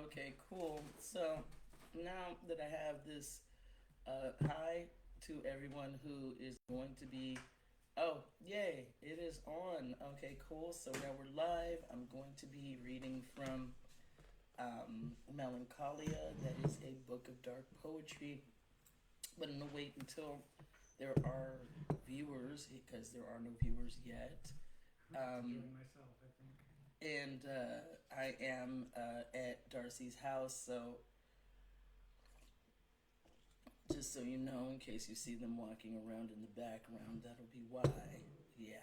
Okay, cool. So now that I have this, hi to everyone who is going to be. Oh, yay! It is on. Okay, cool. So now we're live. I'm going to be reading from Melancholia. That is a book of dark poetry. But I'm gonna wait until there are viewers because there are no viewers yet. Interviewing Um, myself, I think. and I am at Darcy's house, so just so you know, in case you see them walking around in the background, that'll be why. Yeah.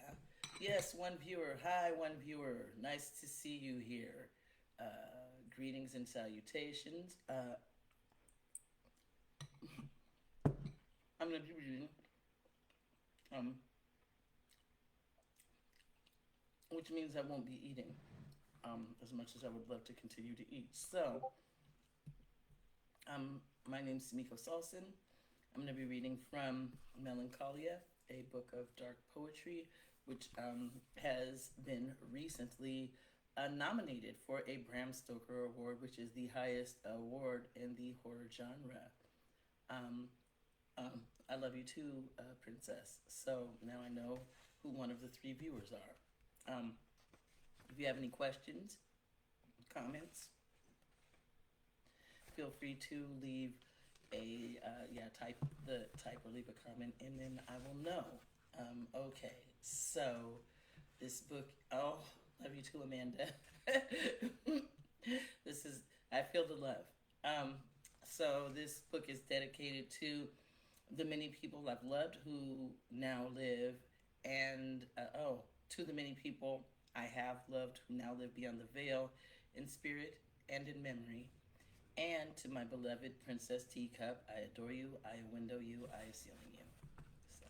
Yes, one viewer. Hi, one viewer. Nice to see you here. Greetings and salutations. I'm going to be reading, um, which means I won't be eating as much as I would love to continue to eat. So, my name's Samiko Salson. I'm going to be reading from Melancholia, a book of dark poetry, which has been recently nominated for a Bram Stoker Award, which is the highest award in the horror genre. Um, I love you too, Princess. So now I know who one of the three viewers are. If you have any questions, comments, feel free to leave a type or leave a comment, and then I will know. Okay, so this book. Oh, love you too, Amanda. This is I feel the love. Um, so this book is dedicated to the many people I've loved who now live, and to the many people I have loved who now live beyond the veil, in spirit and in memory. And to my beloved Princess Teacup, I adore you, I window you, I ceiling you. So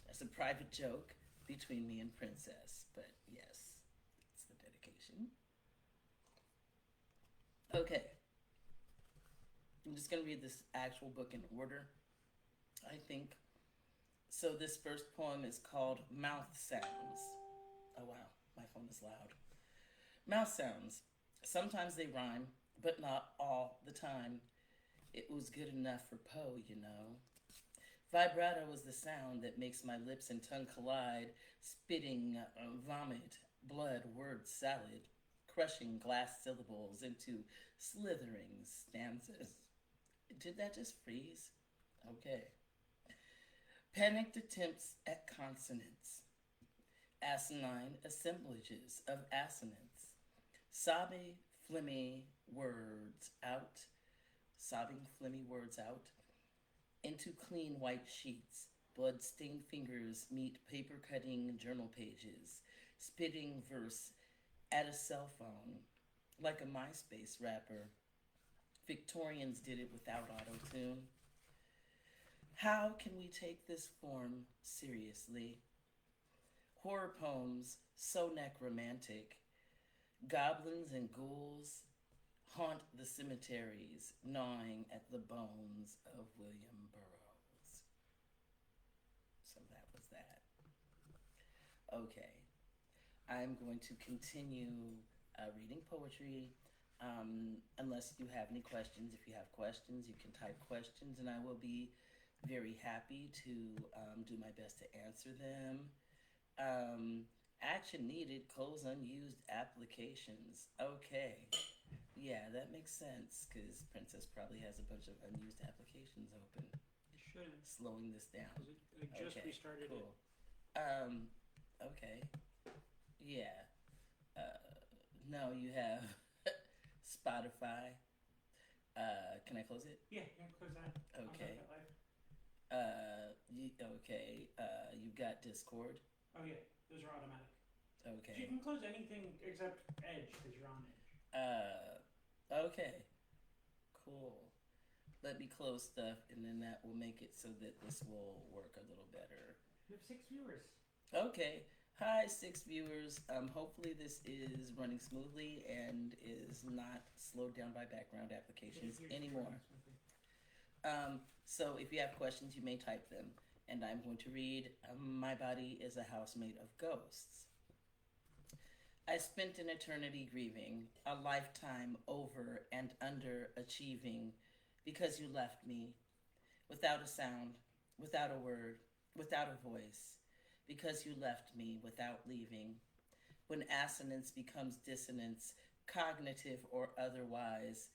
that's a private joke between me and Princess, but yes, it's the dedication. Okay, I'm just gonna read this actual book in order, I think. So this first poem is called Mouth Sounds. Oh wow, my phone is loud. Mouth sounds. Sometimes they rhyme, but not all the time. It was good enough for Poe, you know. Vibrato is the sound that makes my lips and tongue collide, spitting vomit, blood, word salad, crushing glass syllables into slithering stanzas. Did that just freeze? Okay. Panicked attempts at consonants, asinine assemblages of assonance, sobbing, flimmy words out, sobbing, flimmy words out, into clean white sheets. Blood-stained fingers meet paper-cutting journal pages, spitting verse at a cell phone, like a MySpace rapper. Victorians did it without auto-tune. How can we take this form seriously? Horror poems so necromantic. Goblins and ghouls haunt the cemeteries, gnawing at the bones of William Burroughs. So that was that. Okay, I'm going to continue reading poetry. Unless you have any questions, if you have questions, you can type questions, and I will be very happy to do my best to answer them. Um, Action needed, close unused applications. Okay, yeah, that makes sense because Princess probably has a bunch of unused applications open, It shouldn't, slowing this down. because I just Okay, restarted it. cool. Um, okay, yeah. Uh, no, you have Spotify. Can I close it? Yeah, yeah, close that. I'll start Okay. that live. Okay. You've got Discord. Oh, yeah, those are automatic. So you Okay. can close anything except Edge, because you're on Edge. Okay. Cool. Let me close stuff, and then that will make it so that this will work a little better. You have 6 viewers. Okay. Hi, six viewers. Hopefully this is running smoothly and is not slowed down by background applications anymore. So if you have questions, you may type them, and I'm going to read. My body is a house made of ghosts. I spent an eternity grieving, a lifetime over and under achieving, because you left me without a sound, without a word, without a voice, because you left me without leaving. When assonance becomes dissonance, cognitive or otherwise,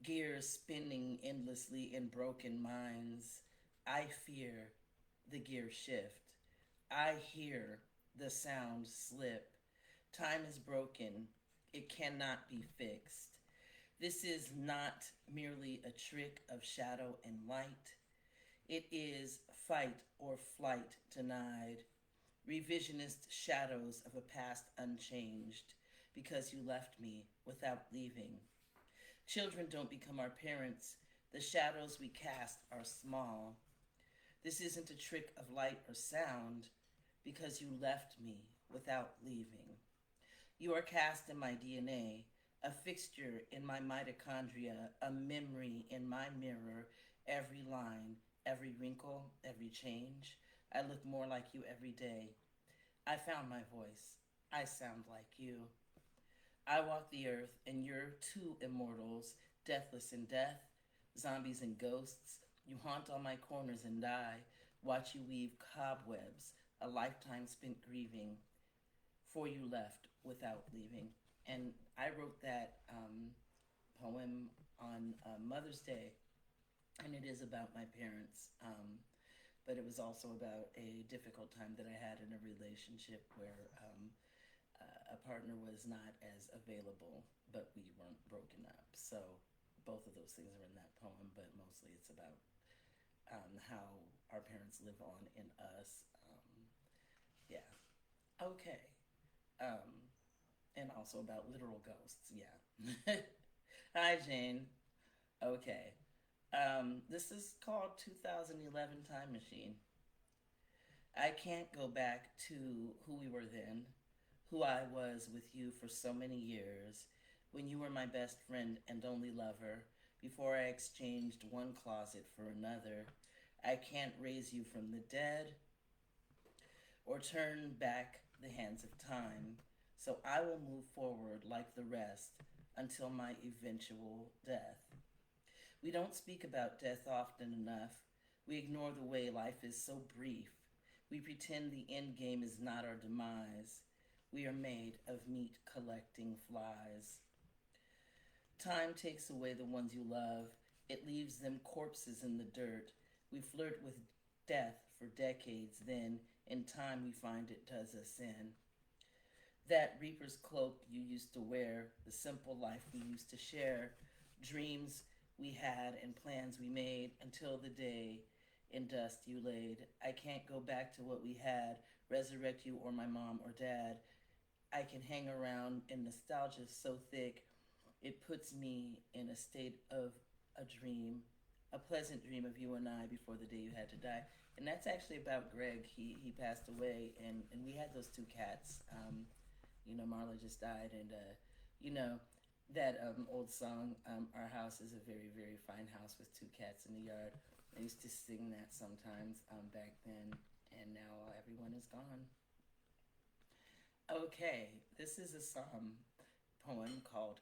gears spinning endlessly in broken minds, I fear the gear shift. I hear the sound slip. Time is broken. It cannot be fixed. This is not merely a trick of shadow and light. It is fight or flight denied. Revisionist shadows of a past unchanged because you left me without leaving. Children don't become our parents. The shadows we cast are small. This isn't a trick of light or sound because you left me without leaving. You are cast in my DNA, a fixture in my mitochondria, a memory in my mirror, every line, every wrinkle, every change. I look more like you every day. I found my voice. I sound like you. I walk the earth, and you're two immortals, deathless in death, zombies and ghosts. You haunt all my corners and die. Watch you weave cobwebs, a lifetime spent grieving, for you left without leaving. And I wrote that poem on Mother's Day, and it is about my parents. But it was also about a difficult time that I had in a relationship where a partner was not as available, but we weren't broken up. So both of those things are in that poem, but mostly it's about how our parents live on in us. Yeah. Okay. And also about literal ghosts. Yeah. Hi, Jane. Okay. This is called 2011 Time Machine. I can't go back to who we were then, who I was with you for so many years, when you were my best friend and only lover, before I exchanged one closet for another. I can't raise you from the dead or turn back the hands of time, so I will move forward like the rest until my eventual death. We don't speak about death often enough. We ignore the way life is so brief. We pretend the end game is not our demise. We are made of meat collecting flies. Time takes away the ones you love. It leaves them corpses in the dirt. We flirt with death for decades, then in time we find it does us in. That reaper's cloak you used to wear, the simple life we used to share, dreams we had and plans we made until the day in dust you laid. I can't go back to what we had, resurrect you or my mom or dad. I can hang around in nostalgia so thick, it puts me in a state of a dream, a pleasant dream of you and I before the day you had to die. And that's actually about Greg. He passed away, and we had those two cats. Marla just died, and that old song, Our House is a Very, Very Fine House with Two Cats in the Yard. I used to sing that sometimes back then, and now everyone is gone. Okay, this is a poem called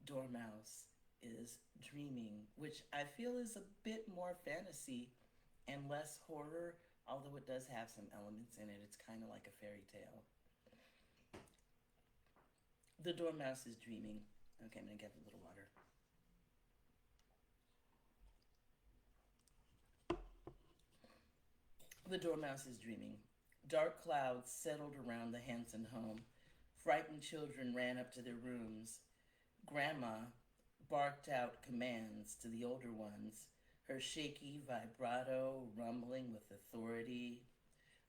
Dormouse is Dreaming, which I feel is a bit more fantasy and less horror, although it does have some elements in it. It's kind of like a fairy tale. The Dormouse is Dreaming. Okay, I'm going to get a little water. The Dormouse is Dreaming. Dark clouds settled around the Hanson home. Frightened children ran up to their rooms. Grandma barked out commands to the older ones, her shaky vibrato rumbling with authority.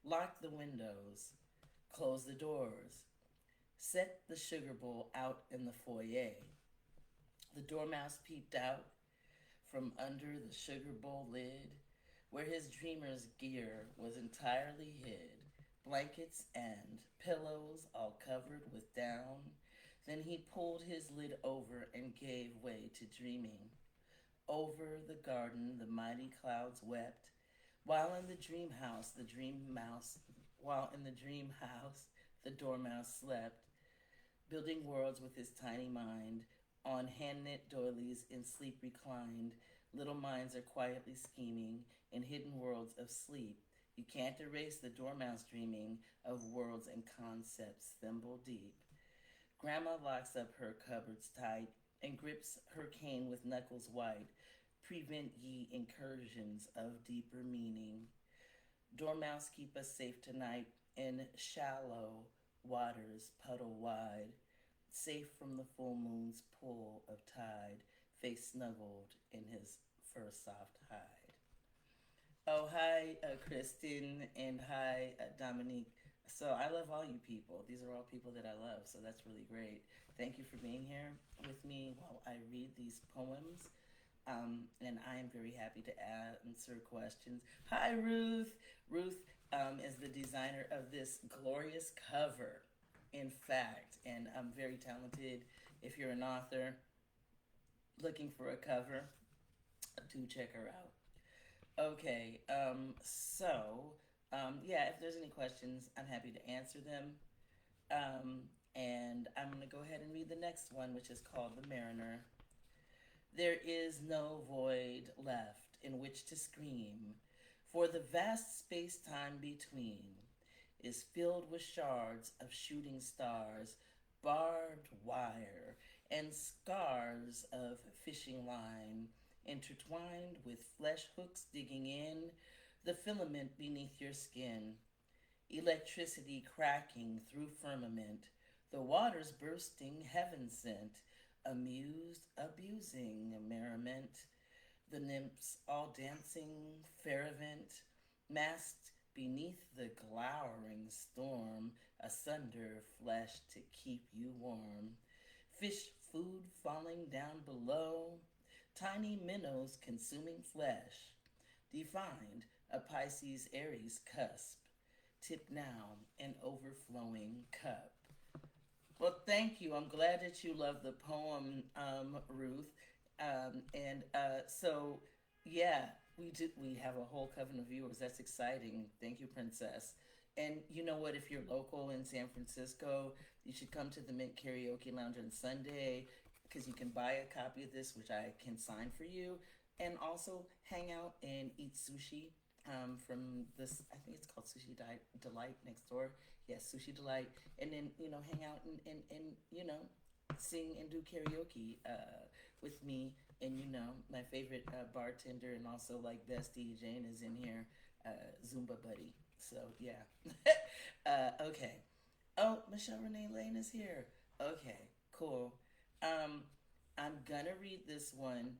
Lock the windows. Close the doors. Set the sugar bowl out in the foyer. The Dormouse peeped out from under the sugar bowl lid, where his dreamer's gear was entirely hid, blankets and pillows all covered with down. Then he pulled his lid over and gave way to dreaming. Over the garden the mighty clouds wept, while in the dream house, the dormouse slept, building worlds with his tiny mind. On hand-knit doilies in sleep reclined, little minds are quietly scheming in hidden worlds of sleep. You can't erase the dormouse dreaming of worlds and concepts thimble deep. Grandma locks up her cupboards tight and grips her cane with knuckles white. Prevent ye incursions of deeper meaning. Dormouse keep us safe tonight in shallow waters puddle wide, safe from the full moon's pull of tide, face snuggled in his fur soft hide. Oh, hi, Kristen, and hi, Dominique. So I love all you people. These are all people that I love, so that's really great. Thank you for being here with me while I read these poems. And I am very happy to answer questions. Hi, Ruth. Ruth is the designer of this glorious cover, in fact, and I'm very talented. If you're an author looking for a cover, do check her out. Okay, yeah, if there's any questions, I'm happy to answer them. And I'm going to go ahead and read the next one, which is called The Mariner. There is no void left in which to scream, for the vast space time between is filled with shards of shooting stars, barbed wire, and scars of fishing line, intertwined with flesh hooks digging in the filament beneath your skin, electricity cracking through firmament, the waters bursting heaven sent, amused, abusing merriment, the nymphs all dancing fervent, masked beneath the glowering storm, asunder flesh to keep you warm, fish food falling down below, tiny minnows consuming flesh, defined a Pisces Aries cusp, tip now an overflowing cup. Well, thank you. I'm glad that you love the poem, Ruth. So, yeah, we have a whole coven of viewers. That's exciting. Thank you, Princess. And you know what? If you're local in San Francisco, you should come to the Mint Karaoke Lounge on Sunday because you can buy a copy of this, which I can sign for you, and also hang out and eat sushi from this. I think it's called Sushi Delight next door. Yes, Sushi Delight, and then hang out and sing and do karaoke with me, and my favorite bartender and also like bestie Jane is in here, Zumba buddy. So yeah, okay. Oh, Michelle Renee Lane is here. Okay, cool. I'm gonna read this one.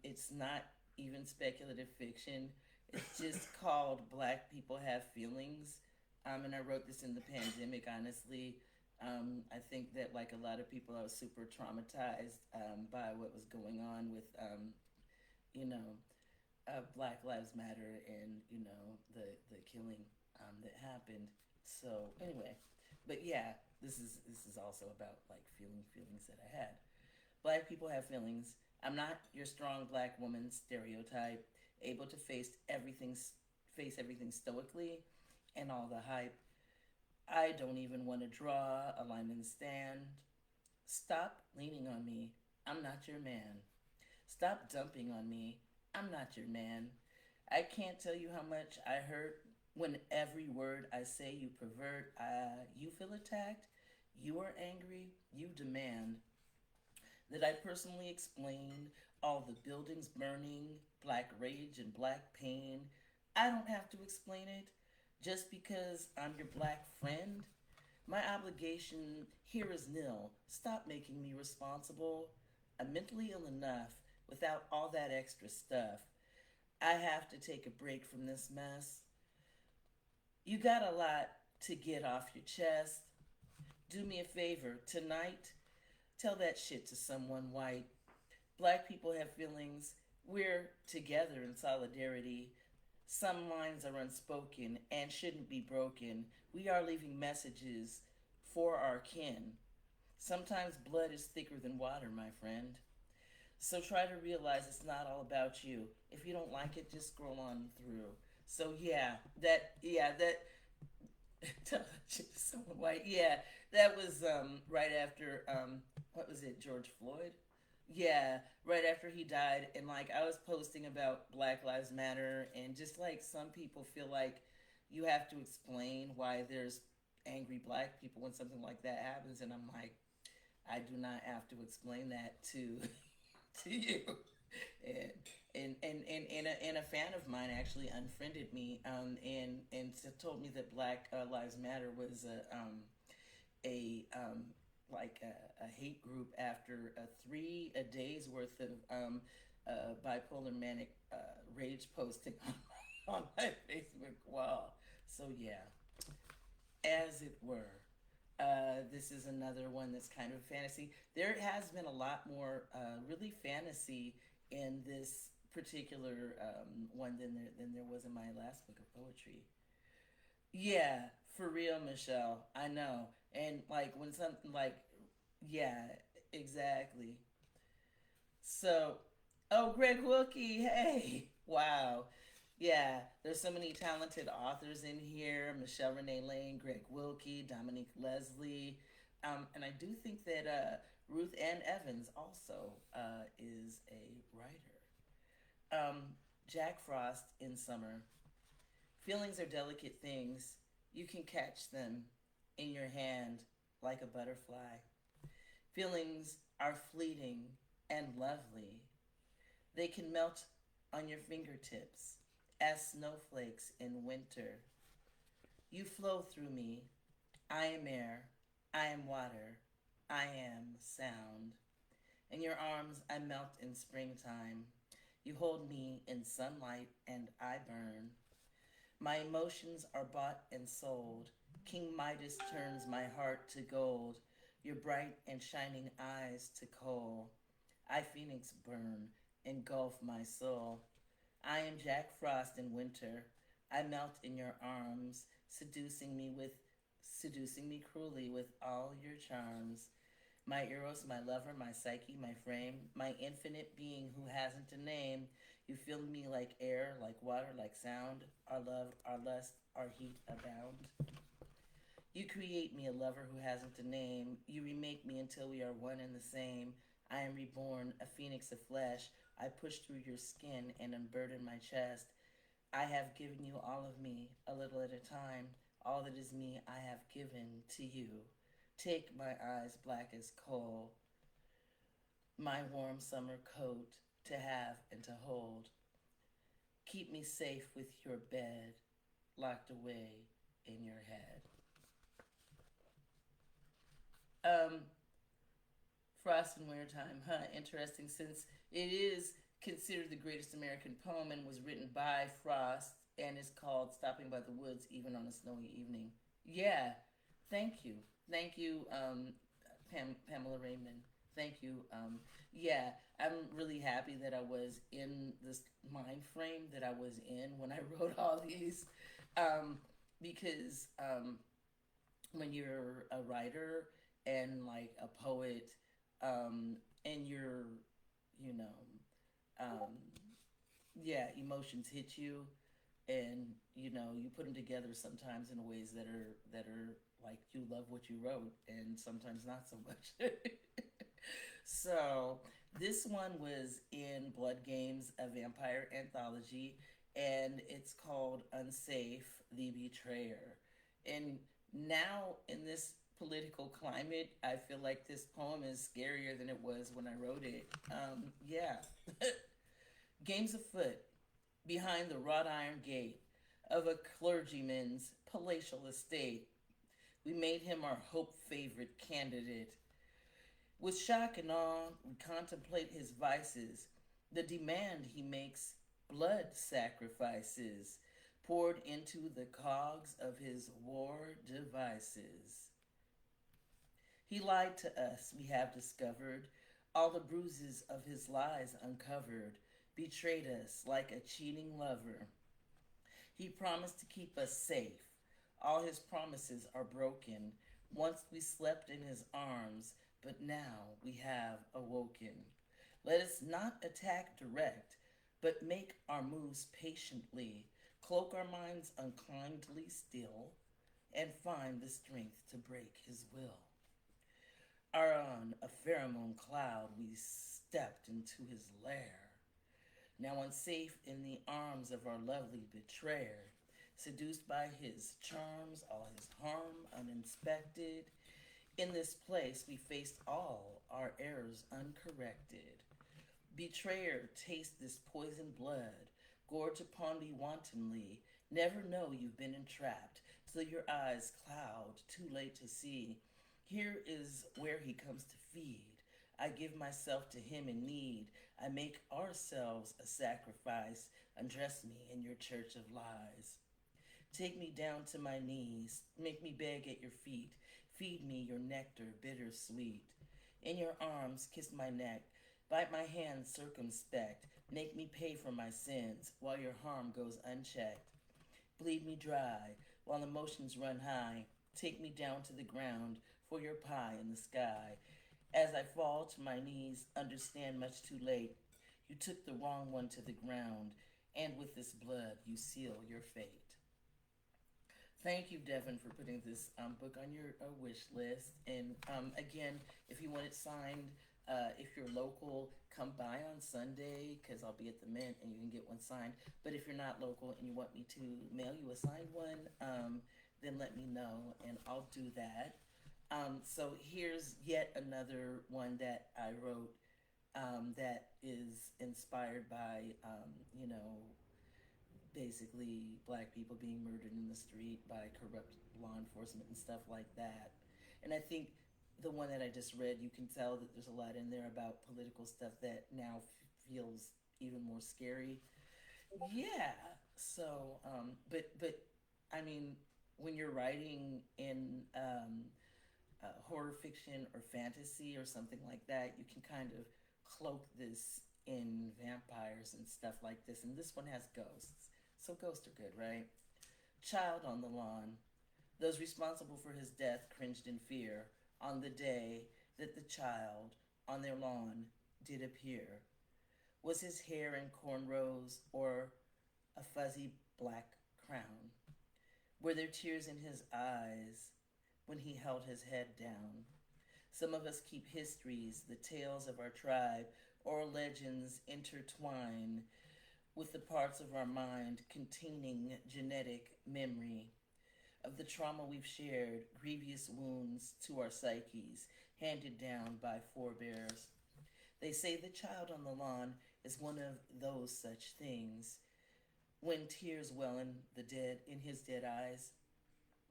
It's not even speculative fiction. It's just called Black People Have Feelings. And I wrote this in the pandemic, honestly. I think that, like a lot of people, I was super traumatized by what was going on with, you know, Black Lives Matter and, the killing that happened. So, anyway, but yeah, this is also about, like, feelings that I had. Black people have feelings. I'm not your strong black woman stereotype, able to face everything stoically and all the hype. I don't even want to draw a line in the stand. Stop leaning on me. I'm not your man. Stop dumping on me. I'm not your man. I can't tell you how much I hurt when every word I say you pervert. You feel attacked. You are angry. You demand that I personally explain all the buildings burning, black rage and black pain. I don't have to explain it just because I'm your black friend. My obligation here is nil. Stop making me responsible. I'm mentally ill enough without all that extra stuff. I have to take a break from this mess. You got a lot to get off your chest. Do me a favor tonight. Tell that shit to someone white. Black people have feelings. We're together in solidarity. Some lines are unspoken and shouldn't be broken. We are leaving messages for our kin. Sometimes blood is thicker than water, my friend. So try to realize it's not all about you. If you don't like it, just scroll on through. So yeah, that Tell that shit to someone white. Yeah, that was right after what was it, George Floyd? Yeah, right after he died, and like I was posting about Black Lives Matter, and just like some people feel like you have to explain why there's angry black people when something like that happens, and I'm like, I do not have to explain that to to you. And and a fan of mine actually unfriended me and told me that Black Lives Matter was a like a hate group after a days worth of bipolar manic rage posting on my Facebook wall. So yeah, as it were. This is another one that's kind of fantasy. There has been a lot more really fantasy in this particular one than there was in my last book of poetry. Yeah, for real, Michelle. I know. And like when something like, yeah, exactly. So, oh, Greg Wilkie, hey, wow. Yeah, there's so many talented authors in here: Michelle Renee Lane, Greg Wilkie, Dominique Leslie, and I do think that Ruth Ann Evans also is a writer. Jack Frost in summer. Feelings are delicate things. You can catch them in your hand like a butterfly. Feelings are fleeting and lovely. They can melt on your fingertips as snowflakes in winter. You flow through me. I am air. I am water. I am sound. In your arms, I melt in springtime. You hold me in sunlight and I burn. My emotions are bought and sold. King Midas turns my heart to gold. Your bright and shining eyes to coal. I phoenix burn, engulf my soul. I am Jack Frost in winter. I melt in your arms, seducing me cruelly with all your charms. My Eros, my lover, my psyche, my frame, my infinite being who hasn't a name. You fill me like air, like water, like sound. Our love, our lust, our heat abound. You create me a lover who hasn't a name. You remake me until we are one and the same. I am reborn, a phoenix of flesh. I push through your skin and unburden my chest. I have given you all of me, a little at a time. All that is me, I have given to you. Take my eyes black as coal, my warm summer coat to have and to hold. Keep me safe with your bed, locked away in your head. Um, Frost and Winter Time, huh? Interesting, since it is considered the greatest American poem and was written by Frost and is called Stopping by the Woods Even on a Snowy Evening. Yeah, thank you. Thank you, Pamela Raymond. Thank you. Yeah, I'm really happy that I was in this mind frame that I was in when I wrote all these. Because when you're a writer and like a poet, and you're, you know, um, yeah, emotions hit you, and you know you put them together sometimes in ways that are like you love what you wrote, and sometimes not so much. So this one was in Blood Games, a vampire anthology, and it's called Unsafe: The Betrayer. And now in this political climate, I feel like this poem is scarier than it was when I wrote it. Yeah. Games afoot behind the wrought iron gate of a clergyman's palatial estate. We made him our hope favorite candidate. With shock and awe, we contemplate his vices, the demand he makes blood sacrifices poured into the cogs of his war devices. He lied to us, we have discovered, all the bruises of his lies uncovered, betrayed us like a cheating lover. He promised to keep us safe. All his promises are broken. Once we slept in his arms, but now we have awoken. Let us not attack direct, but make our moves patiently, cloak our minds unkindly still, and find the strength to break his will. Are on a pheromone cloud we stepped into his lair, now unsafe in the arms of our lovely betrayer, seduced by his charms, all his harm uninspected. In this place we faced all our errors uncorrected. Betrayer, taste this poisoned blood, gorge upon me wantonly. Never know you've been entrapped, till your eyes cloud, too late to see. Here is where he comes to feed. I give myself to him in need. I make ourselves a sacrifice. Undress me in your church of lies. Take me down to my knees. Make me beg at your feet. Feed me your nectar, bitter sweet. In your arms, kiss my neck. Bite my hand circumspect. Make me pay for my sins while your harm goes unchecked. Bleed me dry while emotions run high. Take me down to the ground for your pie in the sky. As I fall to my knees, understand much too late. You took the wrong one to the ground, and with this blood you seal your fate. Thank you, Devin, for putting this book on your wish list. And again, if you want it signed, if you're local, come by on Sunday because I'll be at the Mint and you can get one signed. But if you're not local and you want me to mail you a signed one, then let me know and I'll do that. So here's yet another one that I wrote that is inspired by, basically black people being murdered in the street by corrupt law enforcement and stuff like that. And I think the one that I just read, you can tell that there's a lot in there about political stuff that now feels even more scary. Yeah. So, but I mean, when you're writing in horror fiction or fantasy or something like that, you can kind of cloak this in vampires and stuff like this. And this one has ghosts. So ghosts are good, right? Child on the lawn. Those responsible for his death cringed in fear on the day that the child on their lawn did appear. Was his hair in cornrows or a fuzzy black crown? Were there tears in his eyes when he held his head down? Some of us keep histories, the tales of our tribe, oral legends intertwine with the parts of our mind containing genetic memory of the trauma we've shared, grievous wounds to our psyches, handed down by forebears. They say the child on the lawn is one of those such things. When tears well in his dead eyes,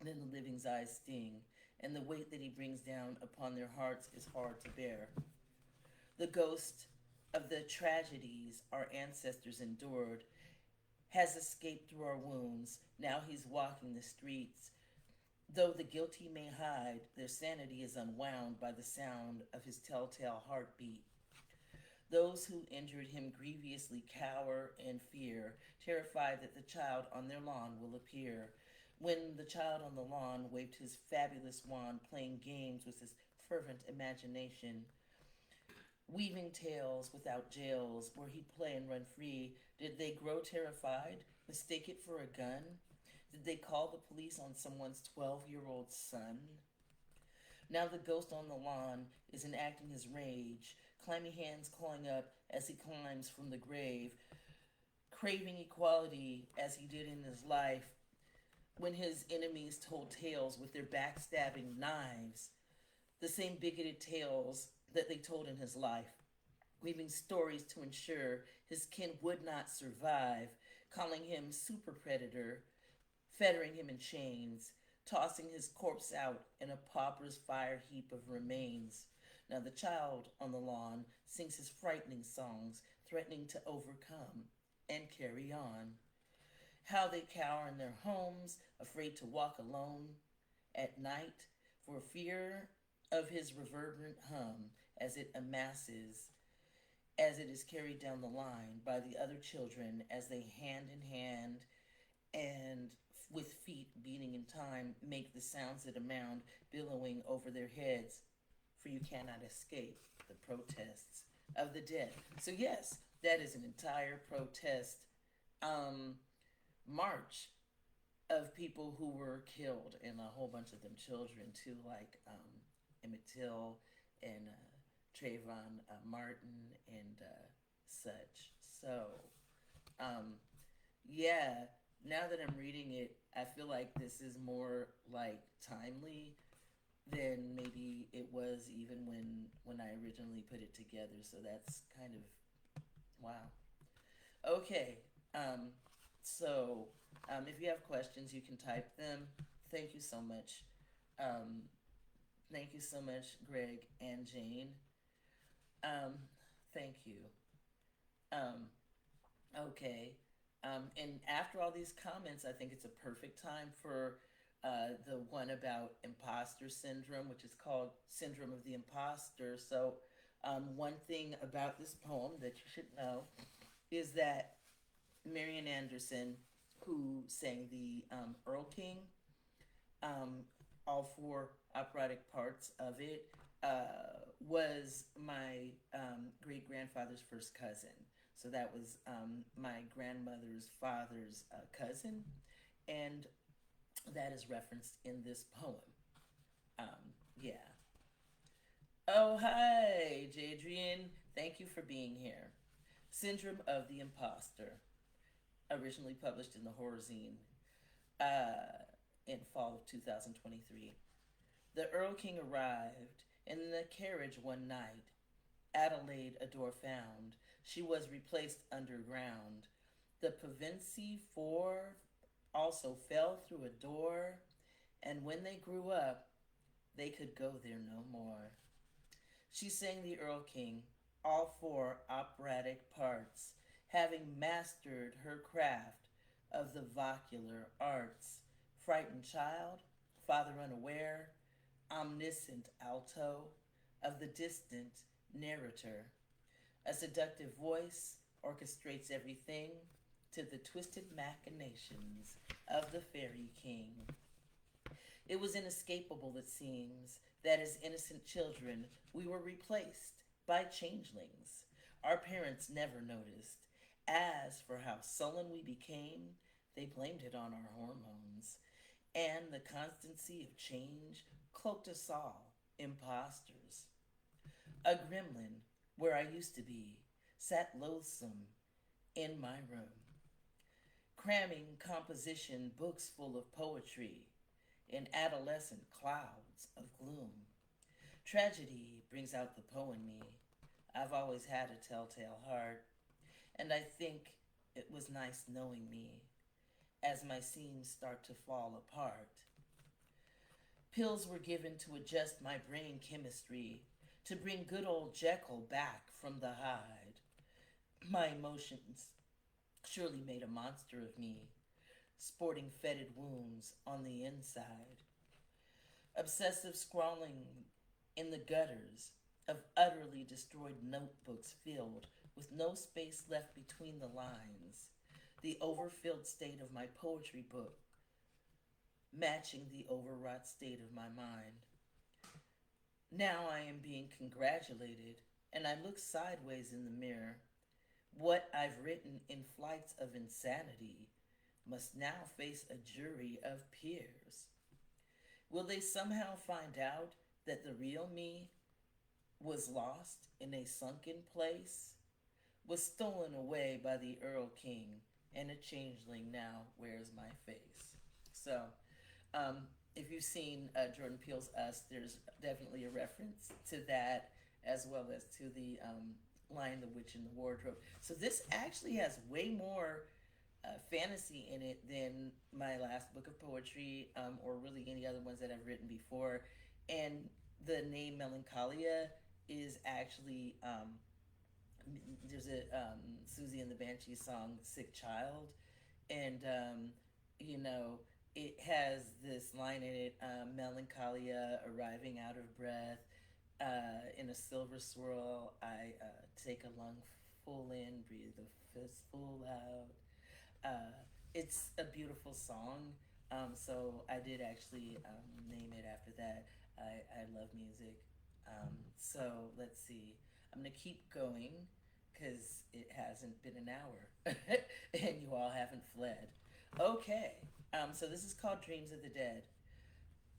and in the living's eyes sting, and the weight that he brings down upon their hearts is hard to bear. The ghost of the tragedies our ancestors endured has escaped through our wounds. Now he's walking the streets. Though the guilty may hide, their sanity is unwound by the sound of his telltale heartbeat. Those who injured him grievously cower in fear, terrified that the child on their lawn will appear. When the child on the lawn waved his fabulous wand, playing games with his fervent imagination, weaving tales without jails, where he'd play and run free, did they grow terrified, mistake it for a gun? Did they call the police on someone's 12-year-old son? Now the ghost on the lawn is enacting his rage, clammy hands clawing up as he climbs from the grave, craving equality as he did in his life when his enemies told tales with their backstabbing knives, the same bigoted tales that they told in his life, weaving stories to ensure his kin would not survive, calling him super predator, fettering him in chains, tossing his corpse out in a pauper's fire heap of remains. Now the child on the lawn sings his frightening songs, threatening to overcome and carry on. How they cower in their homes, afraid to walk alone at night, for fear of his reverberant hum as it amasses, as it is carried down the line by the other children as they hand in hand and with feet beating in time make the sounds that a mound billowing over their heads, for you cannot escape the protests of the dead. So yes, that is an entire protest march of people who were killed, and a whole bunch of them children too, like Emmett Till and Trayvon Martin and such. So, um, yeah, now that I'm reading it, I feel like this is more like timely than maybe it was even when I originally put it together. So that's kind of wow. Okay. Um, so if you have questions, you can type them. Thank you so much. Um, thank you so much, Greg and Jane. Um, thank you. Um, okay. And after all these comments, I think it's a perfect time for the one about imposter syndrome, which is called Syndrome of the Imposter. So, one thing about this poem that you should know is that Marian Anderson, who sang the Earl King, um, all four operatic parts of it, was my great grandfather's first cousin. So that was my grandmother's father's cousin, and that is referenced in this poem. Yeah. Oh, hi, Jadrian. Thank you for being here. Syndrome of the Imposter, originally published in the Horror-Zine in fall of 2023. The Earl King arrived in the carriage one night. Adelaide a door found. She was replaced underground. The Pevensie Four also fell through a door, and when they grew up, they could go there no more. She sang the Earl King, all four operatic parts, having mastered her craft of the vocular arts. Frightened child, father unaware, omniscient alto, of the distant narrator. A seductive voice orchestrates everything to the twisted machinations of the fairy king. It was inescapable, it seems, that as innocent children we were replaced by changelings. Our parents never noticed. As for how sullen we became, they blamed it on our hormones. And the constancy of change cloaked us all, impostors. A gremlin, where I used to be, sat loathsome in my room, cramming composition books full of poetry in adolescent clouds of gloom. Tragedy brings out the poem in me. I've always had a telltale heart, and I think it was nice knowing me as my scenes start to fall apart. Pills were given to adjust my brain chemistry, to bring good old Jekyll back from the hide. My emotions surely made a monster of me, sporting fetid wounds on the inside. Obsessive scrawling in the gutters of utterly destroyed notebooks filled with no space left between the lines. The overfilled state of my poetry book matching the overwrought state of my mind. Now I am being congratulated, and I look sideways in the mirror. What I've written in flights of insanity must now face a jury of peers. Will they somehow find out that the real me was lost in a sunken place, was stolen away by the Earl King, and a changeling now wears my face? So, um, if you've seen Jordan Peele's Us, there's definitely a reference to that, as well as to the Lion, the Witch, and the Wardrobe. So this actually has way more fantasy in it than my last book of poetry, or really any other ones that I've written before. And the name Melancholia is actually there's a Susie and the Banshee song "Sick Child," and you know it has this line in it: Melancholia, arriving out of breath, in a silver swirl. I take a lungful in, breathe a fistful out. It's a beautiful song. So I did actually name it after that. I love music. So let's see. I'm going to keep going because it hasn't been an hour and you all haven't fled. Okay. So this is called Dreams of the Dead.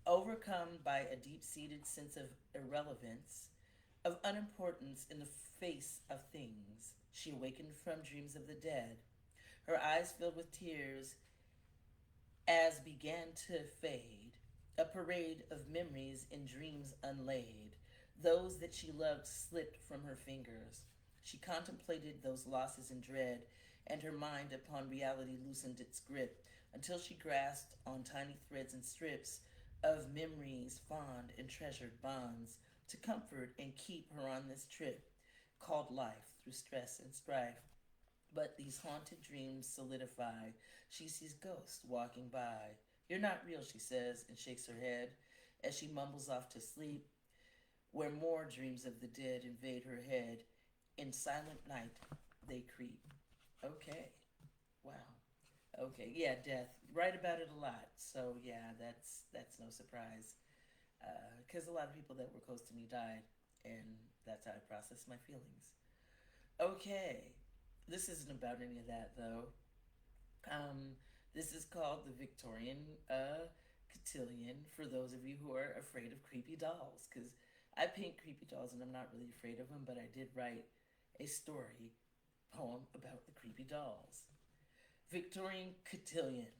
Overcome by a deep seated sense of irrelevance, of unimportance in the face of things, she awakened from dreams of the dead, her eyes filled with tears as began to fade, a parade of memories and dreams unlaid. Those that she loved slipped from her fingers. She contemplated those losses in dread, and her mind upon reality loosened its grip until she grasped on tiny threads and strips of memories, fond and treasured bonds, to comfort and keep her on this trip called life through stress and strife. But these haunted dreams solidify. She sees ghosts walking by. You're not real, she says, and shakes her head as she mumbles off to sleep, where more dreams of the dead invade her head. In silent night, they creep. Okay. Wow. Okay. Yeah, death. Write about it a lot. So yeah, that's no surprise. Because a lot of people that were close to me died, and that's how I process my feelings. Okay. This isn't about any of that though. Um, this is called the Victorian Cotillion for those of you who are afraid of creepy dolls. Because I paint creepy dolls and I'm not really afraid of them, but I did write a story poem about the creepy dolls. Victorian Cotillion.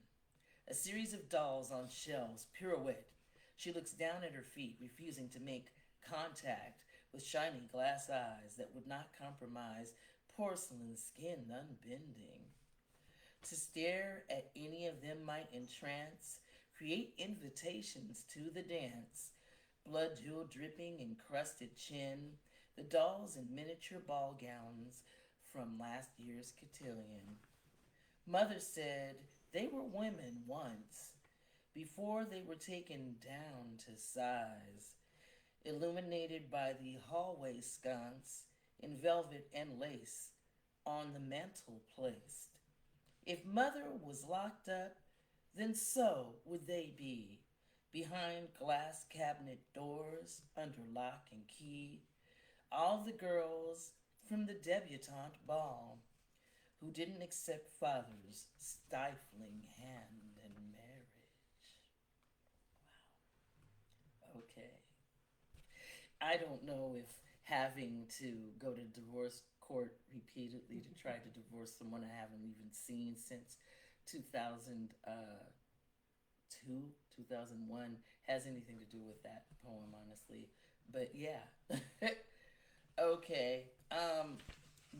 A series of dolls on shelves pirouette. She looks down at her feet, refusing to make contact with shiny glass eyes that would not compromise porcelain skin unbending. To stare at any of them might entrance, create invitations to the dance. Blood jewel dripping and crusted chin, the dolls in miniature ball gowns from last year's cotillion. Mother said they were women once, before they were taken down to size, illuminated by the hallway sconce in velvet and lace on the mantel placed. If mother was locked up, then so would they be, behind glass cabinet doors under lock and key. All the girls from the debutante ball who didn't accept father's stifling hand in marriage. Wow. Okay. I don't know if having to go to divorce court repeatedly to try to divorce someone I haven't even seen since 2002, 2001 has anything to do with that poem, honestly. But yeah. Okay.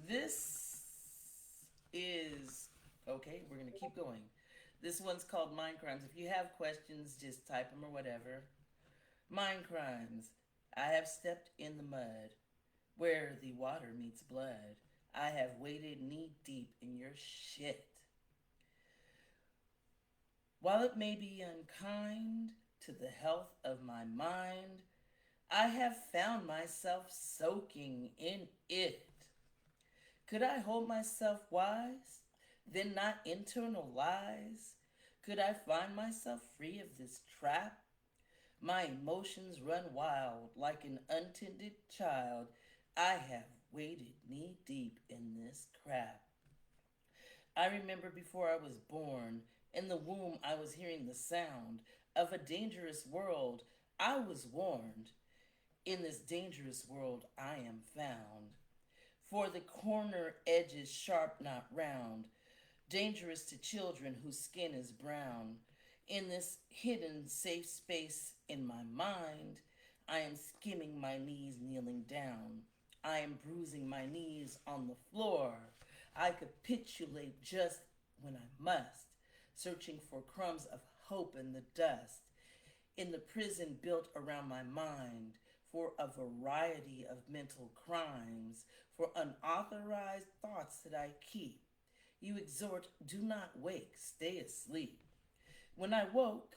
This is okay. We're gonna keep going. This one's called Mind Crimes. If you have questions, just type them or whatever. Mind Crimes. I have stepped in the mud where the water meets blood. I have waded knee deep in your shit. While it may be unkind to the health of my mind, I have found myself soaking in it. Could I hold myself wise, then not internalize? Could I find myself free of this trap? My emotions run wild like an untended child. I have waded knee deep in this crap. I remember before I was born, in the womb I was hearing the sound of a dangerous world. I was warned. In this dangerous world I am found. For the corner edges sharp, not round, dangerous to children whose skin is brown. In this hidden safe space in my mind, I am skimming my knees kneeling down. I am bruising my knees on the floor. I capitulate just when I must, searching for crumbs of hope in the dust. In the prison built around my mind, for a variety of mental crimes, for unauthorized thoughts that I keep. You exhort, do not wake, stay asleep. When I woke,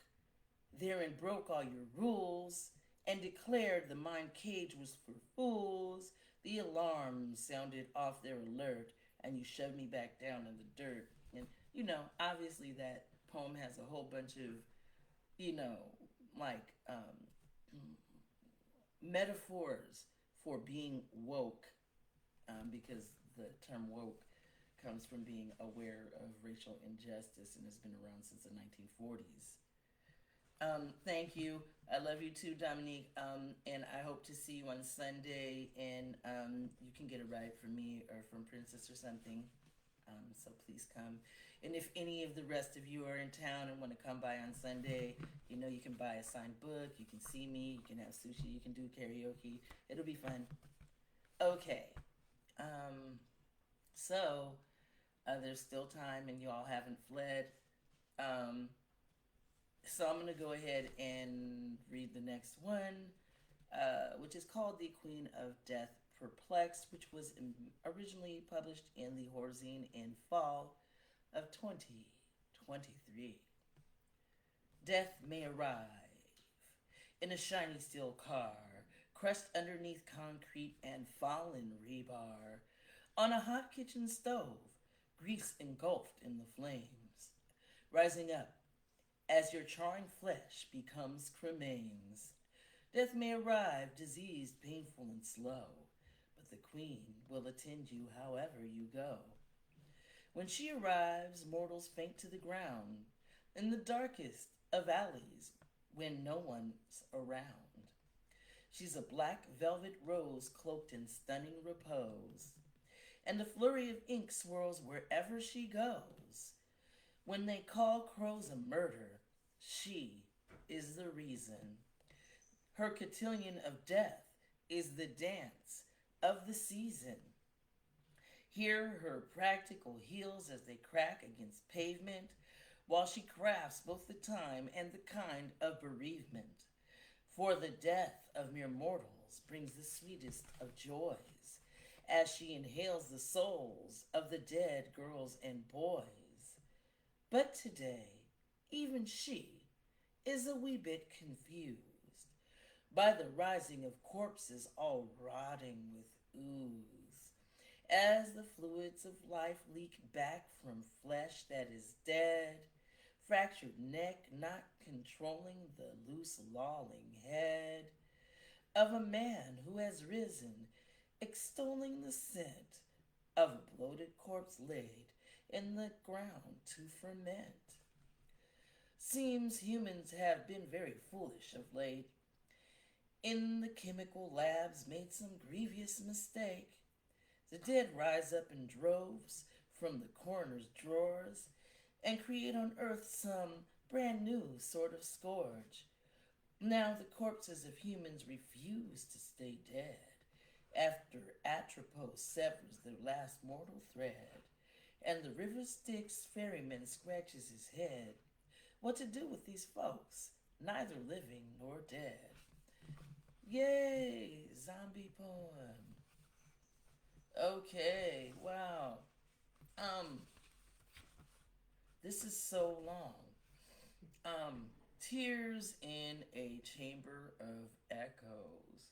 therein broke all your rules and declared the mind cage was for fools. The alarm sounded off their alert and you shoved me back down in the dirt. And, obviously that poem has a whole bunch of, you know, like metaphors for being woke, because the term woke comes from being aware of racial injustice and has been around since the 1940s. Thank you. I love you too, Dominique. And I hope to see you on Sunday. And you can get a ride from me or from Princess or something. So please come. And if any of the rest of you are in town and want to come by on Sunday, you know, you can buy a signed book, you can see me, you can have sushi, you can do karaoke. It'll be fun. Okay. So there's still time and you all haven't fled. So I'm going to go ahead and read the next one, which is called The Queen of Death Perplexed, which was originally published in the Horzine in fall of 2023. Death may arrive in a shiny steel car, crushed underneath concrete and fallen rebar, on a hot kitchen stove, grease engulfed in the flames, rising up as your charring flesh becomes cremains. Death may arrive, diseased, painful, and slow, but the queen will attend you however you go. When she arrives, mortals faint to the ground in the darkest of alleys when no one's around. She's a black velvet rose cloaked in stunning repose, and a flurry of ink swirls wherever she goes. When they call crows a murder, she is the reason. Her cotillion of death is the dance of the season. Hear her practical heels as they crack against pavement, while she crafts both the time and the kind of bereavement. For the death of mere mortals brings the sweetest of joys, as she inhales the souls of the dead girls and boys. But today, even she is a wee bit confused by the rising of corpses all rotting with ooze, as the fluids of life leak back from flesh that is dead, fractured neck not controlling the loose lolling head of a man who has risen, extolling the scent of a bloated corpse laid in the ground to ferment. Seems humans have been very foolish of late. In the chemical labs made some grievous mistake. The dead rise up in droves from the coroner's drawers and create on earth some brand new sort of scourge. Now the corpses of humans refuse to stay dead after Atropos severs their last mortal thread, and the river Styx ferryman scratches his head. What to do with these folks, neither living nor dead? Yay, zombie poem. Okay, wow. This is so long. Tears in a Chamber of Echoes.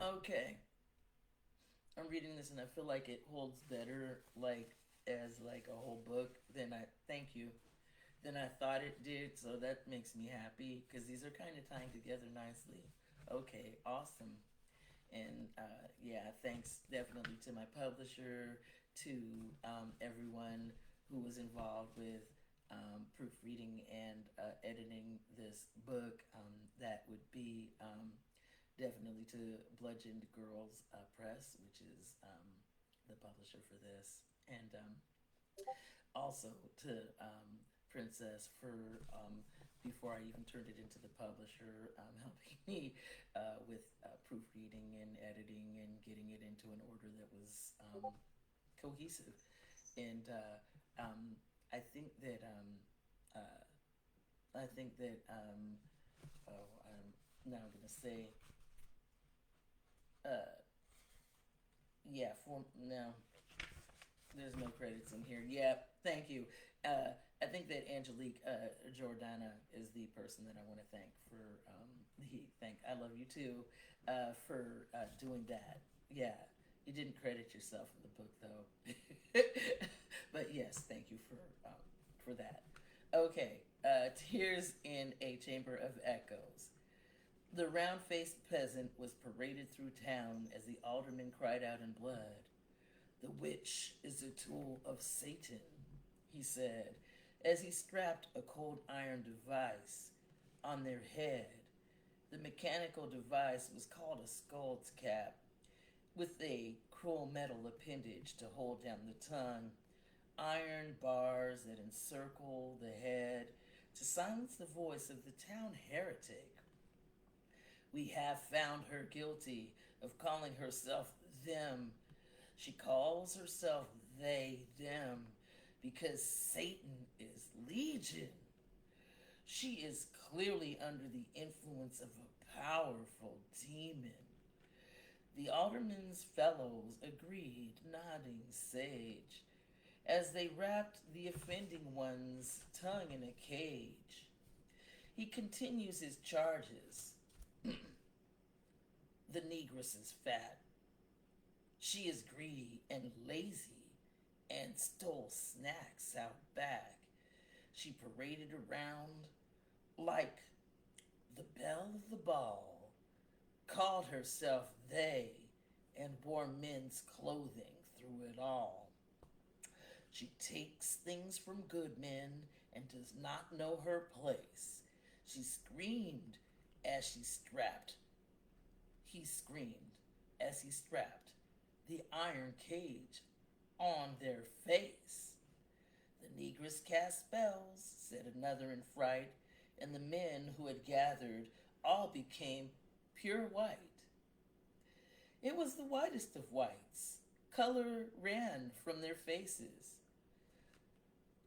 Okay. I'm reading this and I feel like it holds better as a whole book than I thought it did, so that makes me happy because these are kind of tying together nicely. Okay, awesome. And yeah, thanks definitely to my publisher, to everyone who was involved with proofreading and editing this book. That would be definitely to Bludgeoned Girls Press, which is the publisher for this, and also to Princess for before I even turned it into the publisher, helping me with proofreading and editing and getting it into an order that was cohesive. And I think that now I'm gonna say yeah, for now there's no credits in here. Yeah, thank you. I think that Angelique Jordana is the person that I want to thank for I love you too for doing that. Yeah, you didn't credit yourself in the book though, but yes, thank you for that. Okay, Tears in a Chamber of Echoes. The round-faced peasant was paraded through town as the alderman cried out in blood. The witch is a tool of Satan, he said, as he strapped a cold iron device on their head. The mechanical device was called a skull's cap, with a cruel metal appendage to hold down the tongue, iron bars that encircle the head to silence the voice of the town heretic. We have found her guilty of calling herself them. She calls herself they, them, because Satan is legion. She is clearly under the influence of a powerful demon. The alderman's fellows agreed, nodding sage, as they wrapped the offending one's tongue in a cage. He continues his charges. The negress is fat. She is greedy and lazy and stole snacks out back. She paraded around like the belle of the ball, called herself they, and wore men's clothing through it all. She takes things from good men and does not know her place. She screamed as she strapped. He screamed as he strapped the iron cage on their face. The negress cast spells, said another in fright, and the men who had gathered all became pure white. It was the whitest of whites. Color ran from their faces.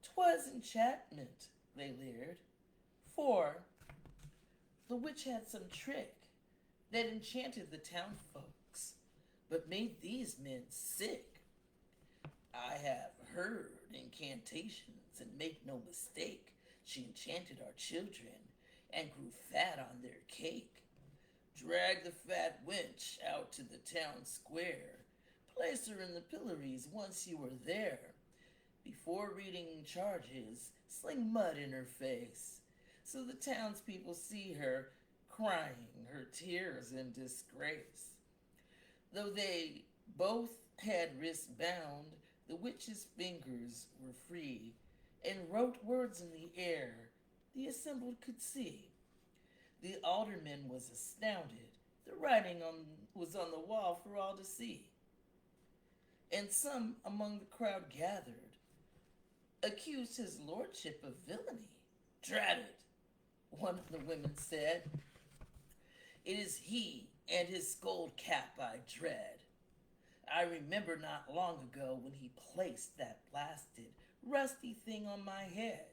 'Twas enchantment, they leered, for the witch had some trick that enchanted the town folks, but made these men sick. I have heard incantations, and make no mistake, she enchanted our children and grew fat on their cake. Drag the fat wench out to the town square. Place her in the pillories once you were there. Before reading charges, sling mud in her face, so the townspeople see her crying her tears in disgrace. Though they both had wrists bound, the witch's fingers were free, and wrote words in the air the assembled could see. The alderman was astounded. The writing was on the wall for all to see. And some among the crowd gathered, accused his lordship of villainy. Drat it, one of the women said. It is he and his gold cap I dread. I remember not long ago when he placed that blasted, rusty thing on my head.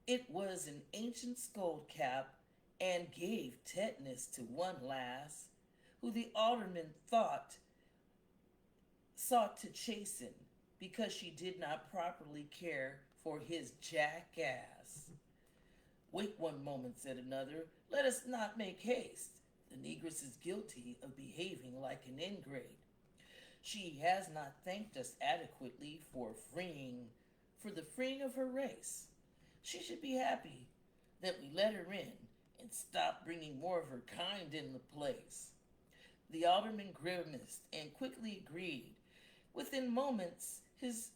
It was an ancient skull cap and gave tetanus to one lass, who the alderman sought to chasten because she did not properly care for his jackass. Wait one moment, said another. Let us not make haste. The negress is guilty of behaving like an ingrate. She has not thanked us adequately for the freeing of her race. She should be happy that we let her in and stop bringing more of her kind in the place. The alderman grimaced and quickly agreed. Within moments, his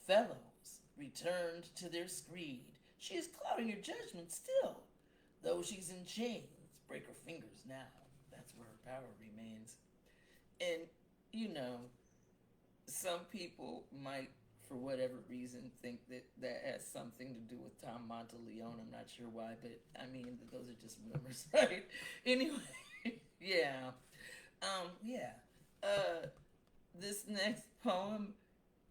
fellows returned to their screed. She is clouding her judgment still, though she's in chains. Break her fingers now. That's where her power remains. And, some people might, for whatever reason, think that that has something to do with Tom Monteleone. I'm not sure why, but those are just rumors, right? Anyway, yeah. This next poem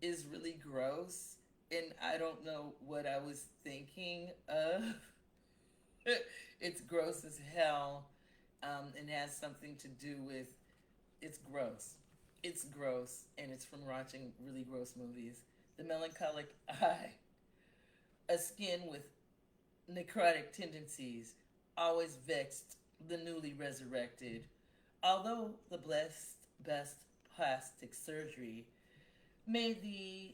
is really gross, and I don't know what I was thinking of. It's gross as hell, and has something to do with, it's gross. It's gross, and it's from watching really gross movies. The melancholic eye. A skin with necrotic tendencies, always vexed the newly resurrected. Although the best plastic surgery made the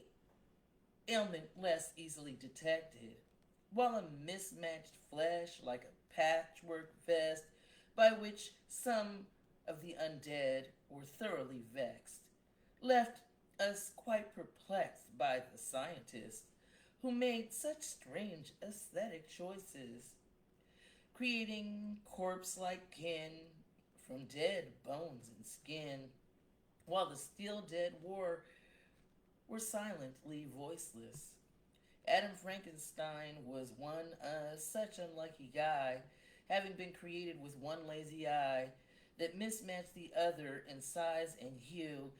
ailment less easily detected, while a mismatched flesh like a patchwork vest by which some of the undead were thoroughly vexed, left us quite perplexed by the scientist who made such strange aesthetic choices, creating corpse like kin from dead bones and skin, while the still dead were silently voiceless. Adam Frankenstein was one such unlucky guy, having been created with one lazy eye that mismatched the other in size and hue,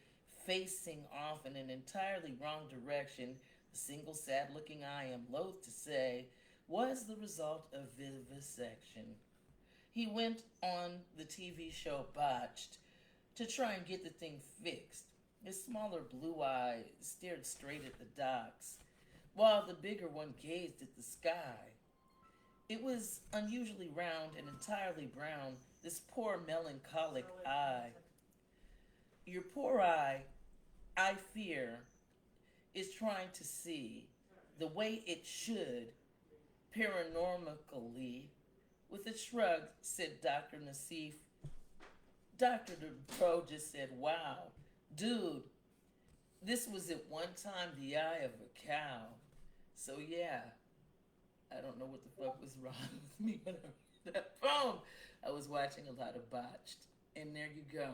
facing off in an entirely wrong direction. The single sad looking eye, I am loath to say, was the result of vivisection. He went on the TV show Botched to try and get the thing fixed. His smaller blue eye stared straight at the docks, while the bigger one gazed at the sky. It was unusually round and entirely brown, this poor melancholic eye. Your poor eye, I fear, is trying to see the way it should, paranormally. With a shrug, said Dr. Nassif. Dr. DeBro just said, wow, dude, this was at one time the eye of a cow. So yeah, I don't know what the fuck was wrong with me when I read that poem. I was watching a lot of Botched. And there you go.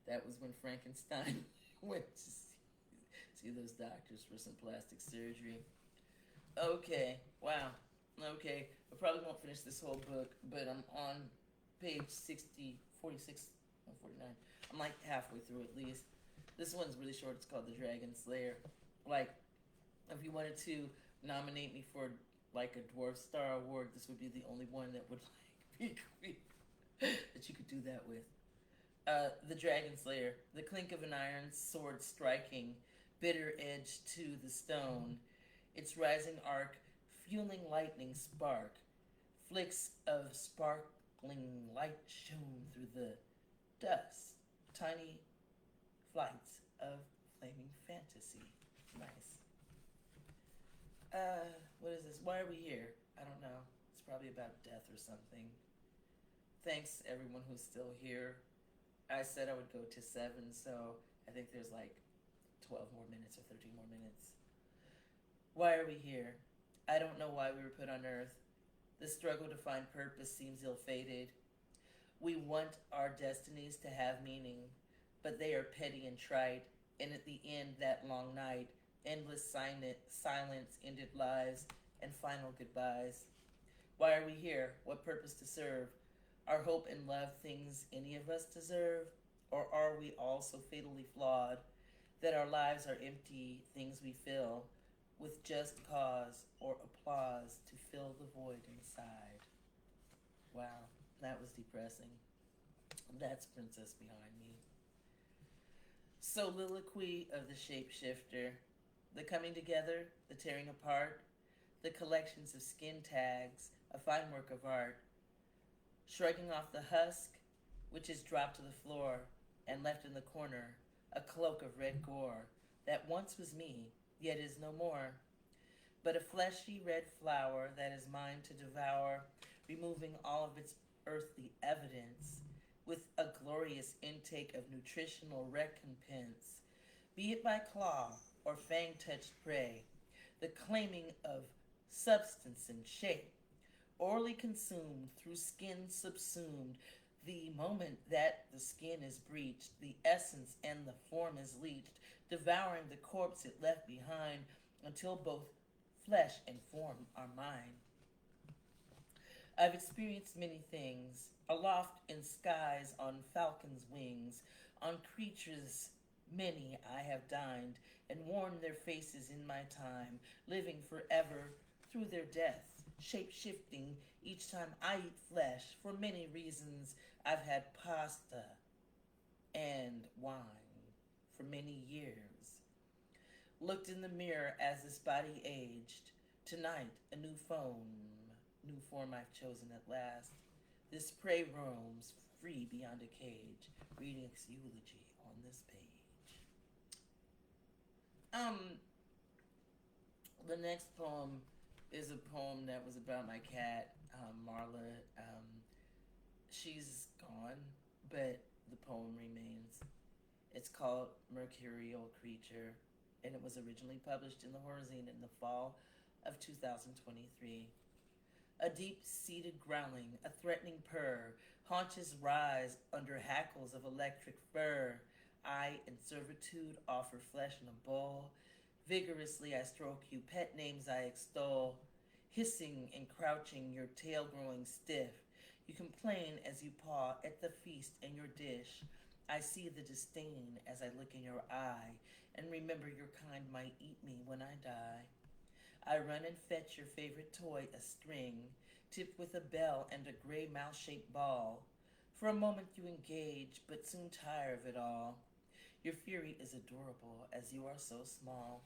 That was when Frankenstein went to see those doctors for some plastic surgery. Okay, wow. Okay, I probably won't finish this whole book, but I'm on page 60, 46, 49. I'm like halfway through at least. This one's really short. It's called The Dragon Slayer. Like, if you wanted to nominate me for like a Dwarf Star Award, this would be the only one that would like be that you could do that with. The Dragon Slayer. The clink of an iron sword striking, bitter edge to the stone. Its rising arc, fueling lightning spark. Flicks of sparkling light shone through the dust. Tiny flights of flaming fantasy. Nice. What is this? Why are we here? I don't know. It's probably about death or something. Thanks everyone who's still here. I said I would go to 7, so I think there's like 12 more minutes or 13 more minutes. Why are we here? I don't know why we were put on Earth. The struggle to find purpose seems ill-fated. We want our destinies to have meaning, but they are petty and trite, and at the end that long night, endless silence, ended lives, and final goodbyes. Why are we here? What purpose to serve? Are hope and love things any of us deserve? Or are we all so fatally flawed that our lives are empty things we fill with just cause or applause to fill the void inside? Wow, that was depressing. That's Princess behind me. Soliloquy of the shapeshifter. The coming together, the tearing apart, the collections of skin tags, a fine work of art. Shrugging off the husk, which is dropped to the floor and left in the corner, a cloak of red gore that once was me, yet is no more, but a fleshy red flower that is mine to devour, removing all of its earthly evidence with a glorious intake of nutritional recompense, be it by claw or fang-touched prey, the claiming of substance and shape, orally consumed, through skin subsumed, the moment that the skin is breached, the essence and the form is leached, devouring the corpse it left behind, until both flesh and form are mine. I've experienced many things, aloft in skies on falcons' wings, on creatures many I have dined, and worn their faces in my time, living forever through their death, shape-shifting each time I eat flesh. For many reasons I've had pasta and wine for many years. Looked in the mirror as this body aged. Tonight, a new form I've chosen at last. This prey roams free beyond a cage, reading its eulogy on this page. The next poem is a poem that was about my cat, Marla. She's gone, but the poem remains. It's called Mercurial Creature. and it was originally published in the Horizine in the fall of 2023. A deep-seated growling, a threatening purr, haunches rise under hackles of electric fur. I, in servitude, offer flesh in a bowl. Vigorously I stroke you, pet names I extol. Hissing and crouching, your tail growing stiff. You complain as you paw at the feast in your dish. I see the disdain as I look in your eye, and remember your kind might eat me when I die. I run and fetch your favorite toy, a string, tipped with a bell and a gray mouse-shaped ball. For a moment you engage, but soon tire of it all. Your fury is adorable, as you are so small.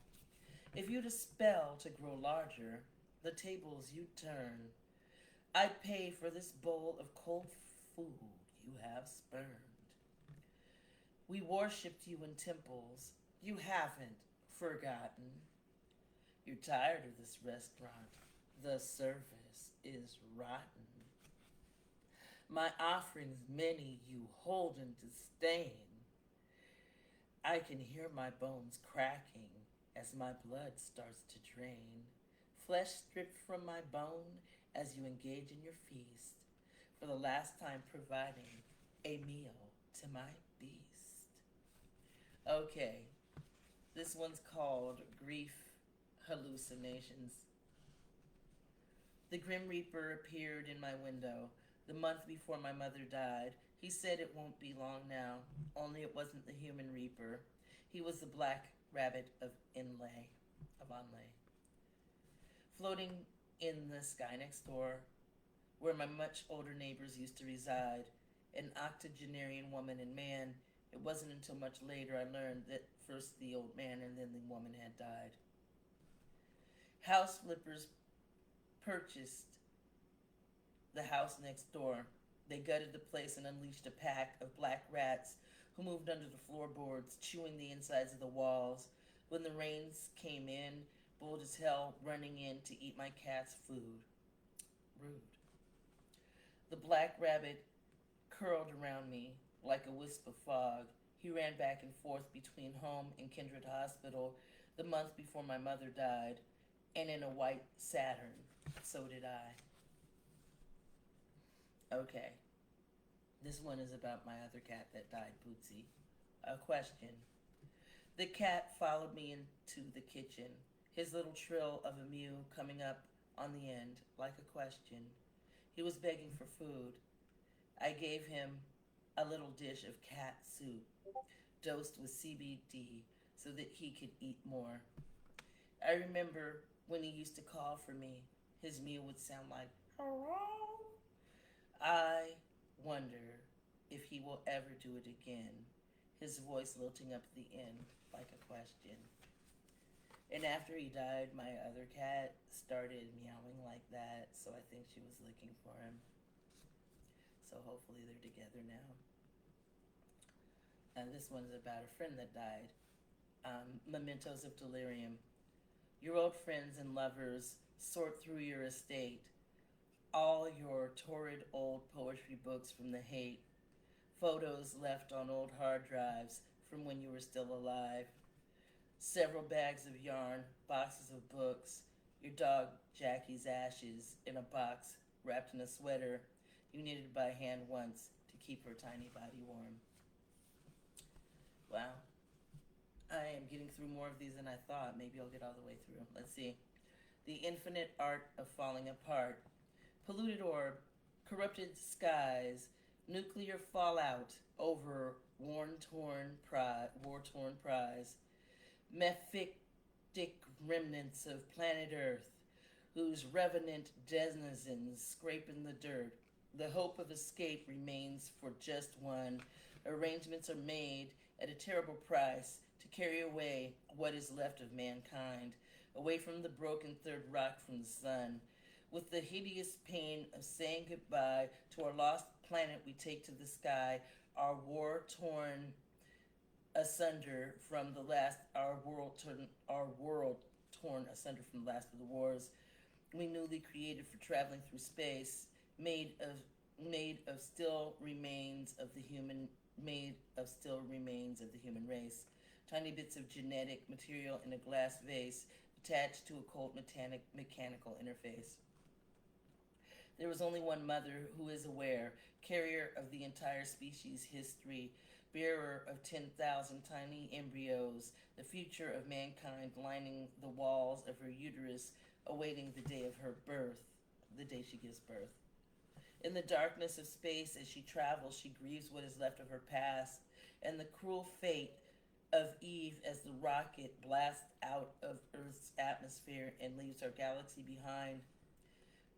If you'd a spell to grow larger, the tables you'd turn. I'd pay for this bowl of cold food you have spurned. We worshipped you in temples. You haven't forgotten. You're tired of this restaurant. The service is rotten. My offerings many you hold in disdain. I can hear my bones cracking as my blood starts to drain. Flesh stripped from my bone as you engage in your feast, for the last time providing a meal to my beast. Okay, this one's called Grief Hallucinations. The Grim Reaper appeared in my window the month before my mother died. He said it won't be long now, only it wasn't the human Reaper. He was the black rabbit of Inlay. Floating in the sky next door, where my much older neighbors used to reside, an octogenarian woman and man. It wasn't until much later I learned that first the old man and then the woman had died. House flippers purchased the house next door. They gutted the place and unleashed a pack of black rats who moved under the floorboards, chewing the insides of the walls. When the rains came in, bold as hell, running in to eat my cat's food. Rude. The black rabbit curled around me like a wisp of fog. He ran back and forth between home and Kindred Hospital the month before my mother died, and in a white Saturn. So did I. Okay. This one is about my other cat that died, Bootsy. A question. The cat followed me into the kitchen, his little trill of a mew coming up on the end like a question. He was begging for food. I gave him a little dish of cat soup, dosed with CBD so that he could eat more. I remember when he used to call for me, his mew would sound like, hello? I wonder if he will ever do it again, his voice lilting up at the end like a question. And after he died, my other cat started meowing like that, so I think she was looking for him. So hopefully they're together now. And this one's about a friend that died. Mementos of delirium. Your old friends and lovers sort through your estate, all your torrid old poetry books from the hate, photos left on old hard drives from when you were still alive, several bags of yarn, boxes of books, your dog Jackie's ashes in a box wrapped in a sweater you knitted by hand once to keep her tiny body warm. Wow. I am getting through more of these than I thought. Maybe I'll get all the way through. Let's see. The infinite art of falling apart. Polluted orb, corrupted skies, nuclear fallout over war-torn prize, mephitic remnants of planet Earth, whose revenant denizens scrape in the dirt. The hope of escape remains for just one. Arrangements are made at a terrible price to carry away what is left of mankind, away from the broken third rock from the sun. With the hideous pain of saying goodbye to our lost planet, we take to the sky, our world torn asunder from the last of the wars. We newly created for traveling through space, made of still remains of the human race, tiny bits of genetic material in a glass vase attached to a cold mechanical interface. There was only one mother who is aware, carrier of the entire species' history, bearer of 10,000 tiny embryos, the future of mankind lining the walls of her uterus, awaiting the day of her birth, the day she gives birth. In the darkness of space, as she travels, she grieves what is left of her past and the cruel fate of Eve as the rocket blasts out of Earth's atmosphere and leaves our galaxy behind.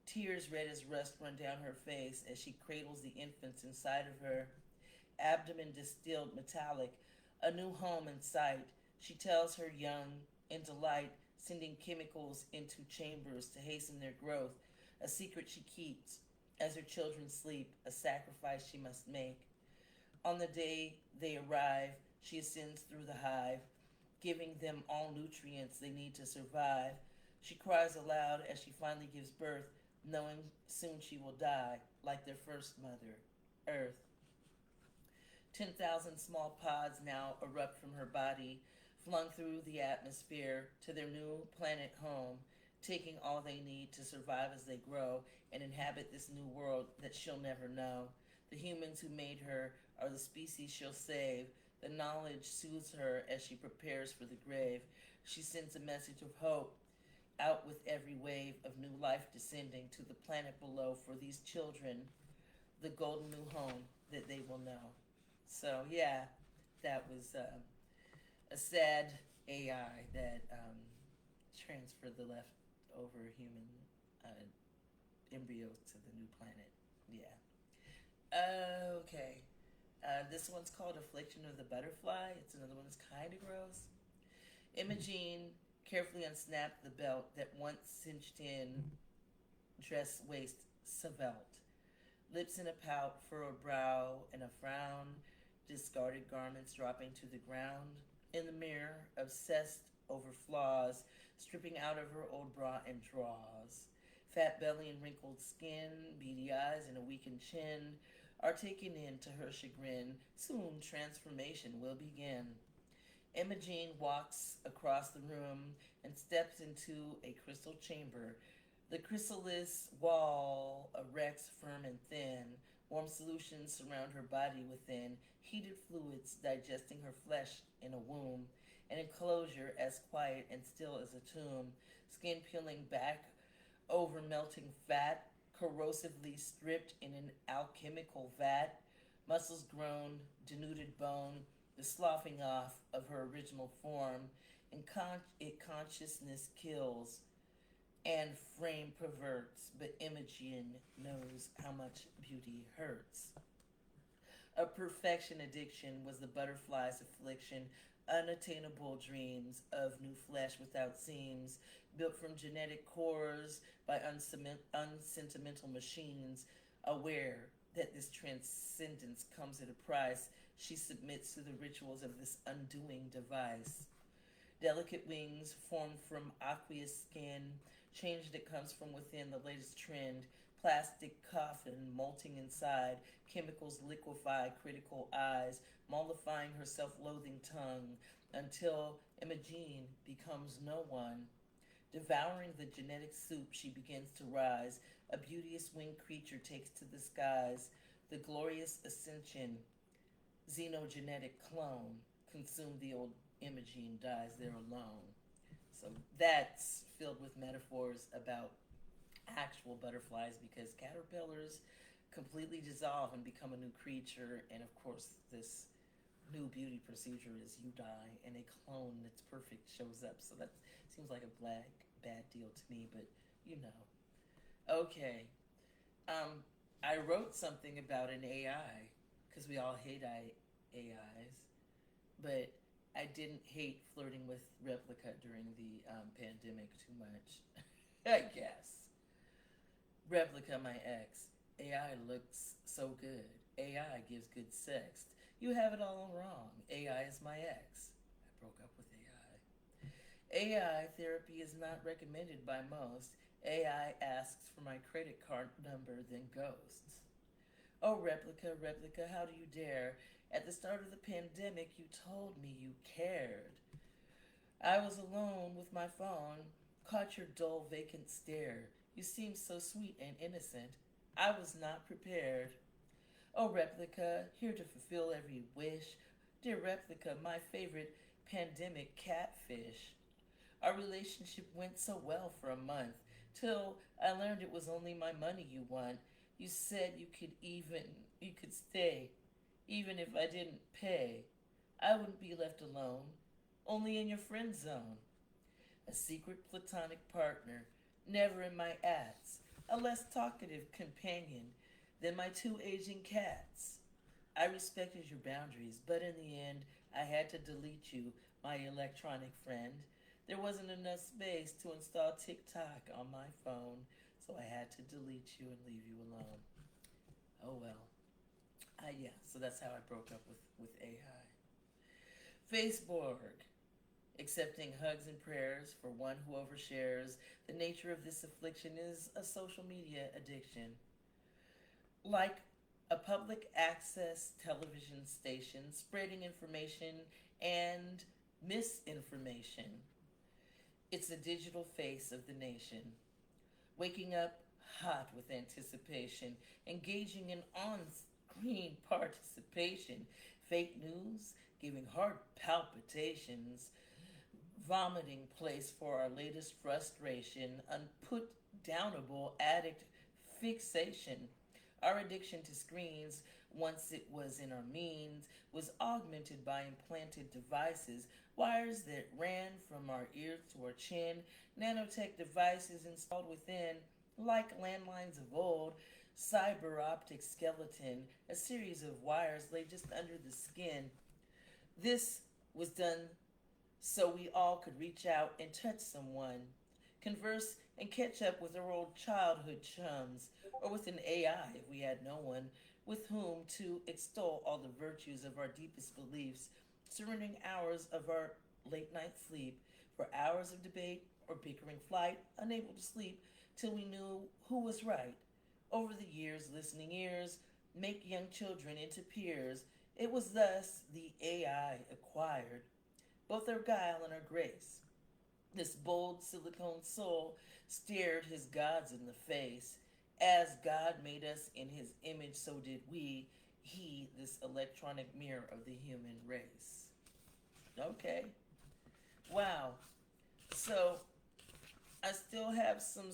Tears red as rust run down her face as she cradles the infants inside of her. Abdomen distilled metallic, a new home in sight. She tells her young in delight, sending chemicals into chambers to hasten their growth, a secret she keeps as her children sleep, a sacrifice she must make. On the day they arrive, she ascends through the hive, giving them all nutrients they need to survive. She cries aloud as she finally gives birth, knowing soon she will die, like their first mother, Earth. 10,000 small pods now erupt from her body, flung through the atmosphere to their new planet home, taking all they need to survive as they grow and inhabit this new world that she'll never know. The humans who made her are the species she'll save. The knowledge soothes her as she prepares for the grave. She sends a message of hope out with every wave of new life descending to the planet below for these children, the golden new home that they will know. So yeah, that was a sad AI that transferred the leftover human embryos to the new planet. Yeah. Okay. This one's called Affliction of the Butterfly. It's another one that's kind of gross. Imogene carefully unsnapped the belt that once cinched in dress waist svelte. Lips in a pout, furrowed brow, and a frown, discarded garments dropping to the ground. In the mirror, obsessed over flaws, stripping out of her old bra and drawers. Fat belly and wrinkled skin, beady eyes and a weakened chin are taken in to her chagrin. Soon transformation will begin. Imogene walks across the room and steps into a crystal chamber. The chrysalis wall erects firm and thin. Warm solutions surround her body within, heated fluids digesting her flesh in a womb. An enclosure as quiet and still as a tomb. Skin peeling back over melting fat, corrosively stripped in an alchemical vat. Muscles grown, denuded bone, the sloughing off of her original form. And consciousness kills and frame perverts, but Imogen knows how much beauty hurts. A perfection addiction was the butterfly's affliction, unattainable dreams of new flesh without seams, built from genetic cores by unsentimental machines. Aware that this transcendence comes at a price, she submits to the rituals of this undoing device. Delicate wings formed from aqueous skin, change that comes from within the latest trend, plastic coffin molting inside, chemicals liquefy critical eyes, mollifying her self-loathing tongue, until Imogene becomes no one. Devouring the genetic soup, she begins to rise. A beauteous winged creature takes to the skies. The glorious ascension, xenogenetic clone, consumed the old Imogene, dies there alone. So that's filled with metaphors about actual butterflies, because caterpillars completely dissolve and become a new creature, and of course this new beauty procedure is you die and a clone that's perfect shows up. So that seems like a bad deal to me, but you know. Okay. I wrote something about an AI, because we all hate AIs, but I didn't hate flirting with Replica during the pandemic too much. I guess. Replica, my ex. AI looks so good. AI gives good sex. You have it all wrong. AI is my ex. I broke up with AI. AI therapy is not recommended by most. AI asks for my credit card number, then ghosts. Oh, Replica, how do you dare? At the start of the pandemic, you told me you cared. I was alone with my phone, caught your dull, vacant stare. You seemed so sweet and innocent. I was not prepared. Oh, replica, here to fulfill every wish. Dear replica, my favorite pandemic catfish. Our relationship went so well for a month, till I learned it was only my money you want. You said you could stay, even if I didn't pay. I wouldn't be left alone, only in your friend zone. A secret platonic partner, never in my ats, a less talkative companion than my two aging cats. I respected your boundaries, but in the end, I had to delete you, my electronic friend. There wasn't enough space to install TikTok on my phone, so I had to delete you and leave you alone. Oh well. Yeah, so that's how I broke up with AI. Facebook. Accepting hugs and prayers for one who overshares. The nature of this affliction is a social media addiction. Like a public access television station spreading information and misinformation. It's the digital face of the nation. Waking up hot with anticipation, engaging in on screen participation, fake news giving heart palpitations, vomiting place for our latest frustration, unput downable addict fixation. Our addiction to screens, once it was in our means, was augmented by implanted devices, wires that ran from our ears to our chin, nanotech devices installed within, like landlines of old, cyber optic skeleton, a series of wires lay just under the skin. This was done so we all could reach out and touch someone, converse and catch up with our old childhood chums, or with an AI if we had no one with whom to extol all the virtues of our deepest beliefs, surrendering hours of our late night sleep for hours of debate or bickering flight, unable to sleep till we knew who was right. Over the years, listening ears make young children into peers. It was thus the AI acquired both our guile and our grace. This bold silicone soul stared his gods in the face. As God made us in his image, so did we. He, this electronic mirror of the human race. Okay. Wow. So, I still have some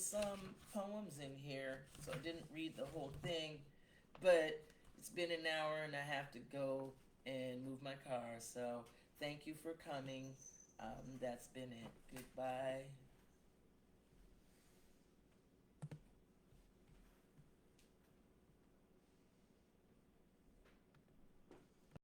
poems in here, so I didn't read the whole thing, but it's been an hour and I have to go and move my car, so thank you for coming. That's been it. Goodbye.